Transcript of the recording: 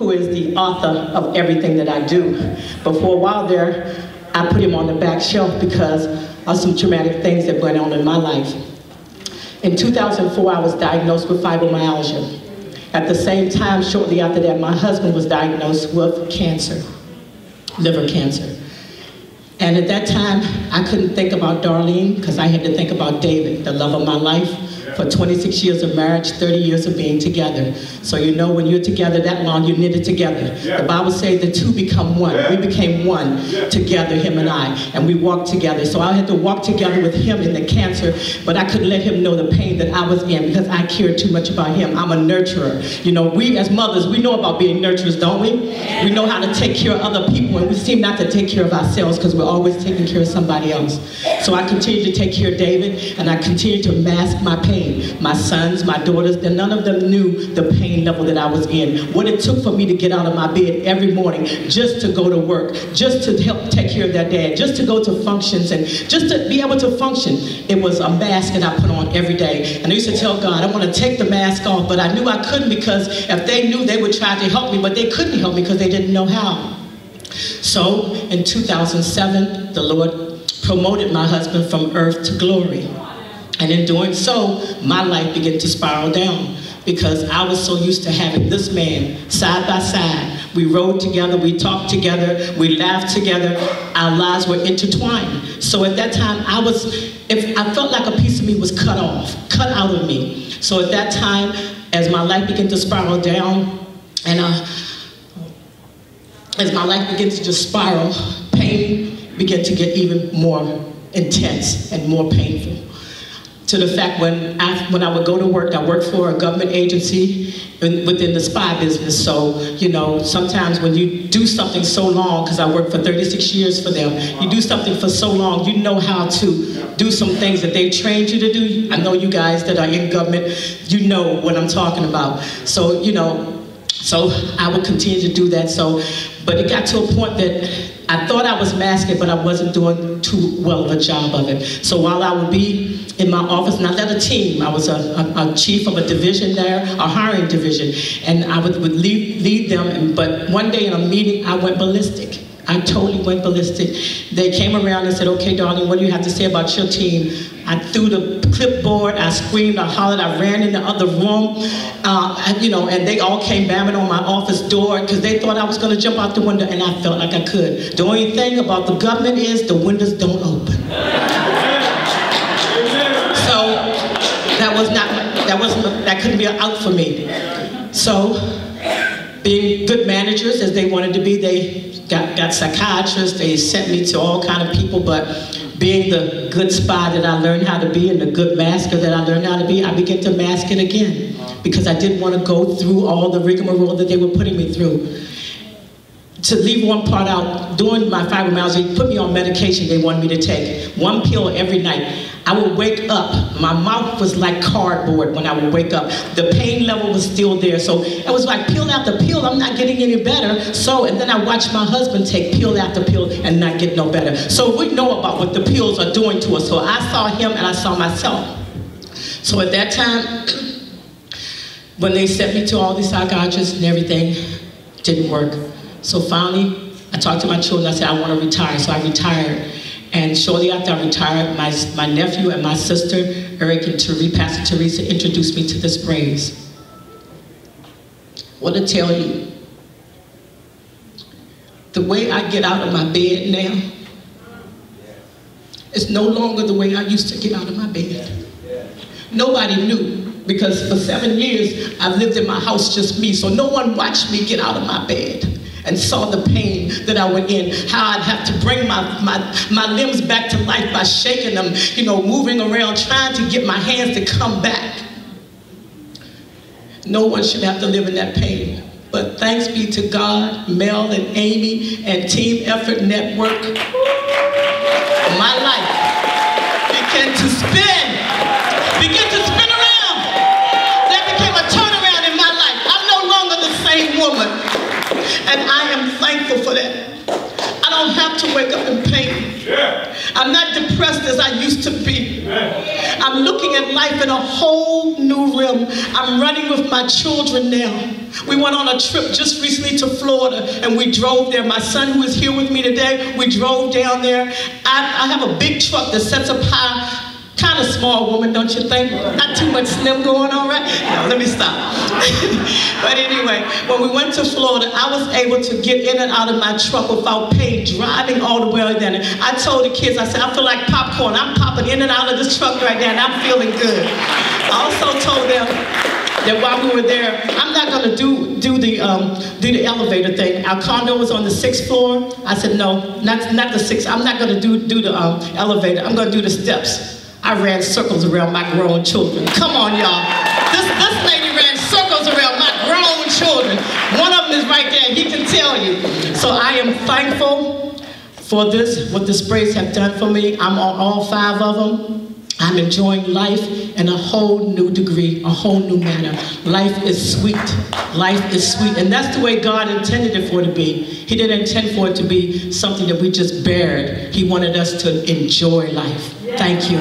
who is the author of everything that I do. But for a while there, I put him on the back shelf because of some traumatic things that went on in my life. In 2004, I was diagnosed with fibromyalgia. At the same time, shortly after that, my husband was diagnosed with cancer, liver cancer. And at that time, I couldn't think about Darlene because I had to think about David, the love of my life. For 26 years of marriage, 30 years of being together. So you know when you're together that long, you knit it together. The Bible says the two become one. We became one together, him and I, and we walked together. So I had to walk together with him in the cancer, but I couldn't let him know the pain that I was in because I cared too much about him. I'm a nurturer. You know, we as mothers, we know about being nurturers, don't we? We know how to take care of other people, and we seem not to take care of ourselves because we're always taking care of somebody else. So I continued to take care of David, and I continued to mask my pain. My sons, my daughters, none of them knew the pain level that I was in. What it took for me to get out of my bed every morning just to go to work, just to help take care of their dad, just to go to functions and just to be able to function. It was a mask that I put on every day. And I used to tell God, I want to take the mask off, but I knew I couldn't because if they knew, they would try to help me, but they couldn't help me because they didn't know how. So in 2007, the Lord promoted my husband from earth to glory. And in doing so, my life began to spiral down because I was so used to having this man side by side. We rode together, we talked together, we laughed together. Our lives were intertwined. So at that time, I felt like a piece of me was cut off, cut out of me. So at that time, as my life began to spiral down, and as my life began to just spiral, pain began to get even more intense and more painful. To the fact when I would go to work, I worked for a government agency within the spy business. So, you know, sometimes when you do something so long, because I worked for 36 years for them, you do something for so long, you know how to do some things that they've trained you to do. I know you guys that are in government, you know what I'm talking about. So, you know, so I would continue to do that. So, but it got to a point that I thought I was masking, but I wasn't doing too well of a job of it. So while I would be in my office, and I led a team. I was a chief of a division there, a hiring division, and I would lead them. But one day in a meeting, I went ballistic. I totally went ballistic. They came around and said, "Okay, Darlene, what do you have to say about your team?" I threw the clipboard, I screamed, I hollered, I ran in the other room, you know, and they all came banging on my office door because they thought I was going to jump out the window, and I felt like I could. The only thing about the government is the windows don't open. So that couldn't be an out for me. So being good managers as they wanted to be, they got psychiatrists, they sent me to all kind of people, but being the good spy that I learned how to be and the good masker that I learned how to be, I began to mask it again because I didn't want to go through all the rigmarole that they were putting me through. To leave one part out, during my fibromyalgia, they put me on medication they wanted me to take. One pill every night. I would wake up, my mouth was like cardboard when I would wake up. The pain level was still there. So it was like pill after pill, I'm not getting any better. So, and then I watched my husband take pill after pill and not get no better. So we know about what the pills are doing to us. So I saw him and I saw myself. So at that time, when they sent me to all these psychiatrists and everything, didn't work. So finally, I talked to my children, I said, I want to retire. So I retired. And shortly after I retired, my nephew and my sister, Eric and Pastor Teresa, introduced me to this praise. What to tell you, the way I get out of my bed now is no longer the way I used to get out of my bed. Nobody knew, because for 7 years, I've lived in my house just me, so no one watched me get out of my bed and saw the pain that I went in, how I'd have to bring my limbs back to life by shaking them, you know, moving around, trying to get my hands to come back. No one should have to live in that pain. But thanks be to God, Mel and Amy and Team Effort Network, my life began to spin around. There became a turnaround in my life. I'm no longer the same woman. And I am thankful for that. I don't have to wake up in pain. I'm not depressed as I used to be. I'm looking at life in a whole new realm. I'm running with my children now. We went on a trip just recently to Florida, and we drove there. My son, who is here with me today, we drove down there. I have a big truck that sets up high. Kind of small woman, don't you think? Not too much slim going on, right? No, let me stop. But anyway, when we went to Florida, I was able to get in and out of my truck without pay, driving all the way there. I told the kids, I said, I feel like popcorn. I'm popping in and out of this truck right now, and I'm feeling good. I also told them that while we were there, I'm not going to do the elevator thing. Our condo was on the 6th floor. I said, no, not the 6th. I'm not going to do the elevator. I'm going to do the steps. I ran circles around my grown children. Come on, y'all. This lady ran circles around my grown children. One of them is right there. He can tell you. So I am thankful for this, what the sprays have done for me. I'm on all 5 of them. I'm enjoying life in a whole new degree, a whole new manner. Life is sweet. Life is sweet. And that's the way God intended it for it to be. He didn't intend for it to be something that we just bared. He wanted us to enjoy life. Thank you.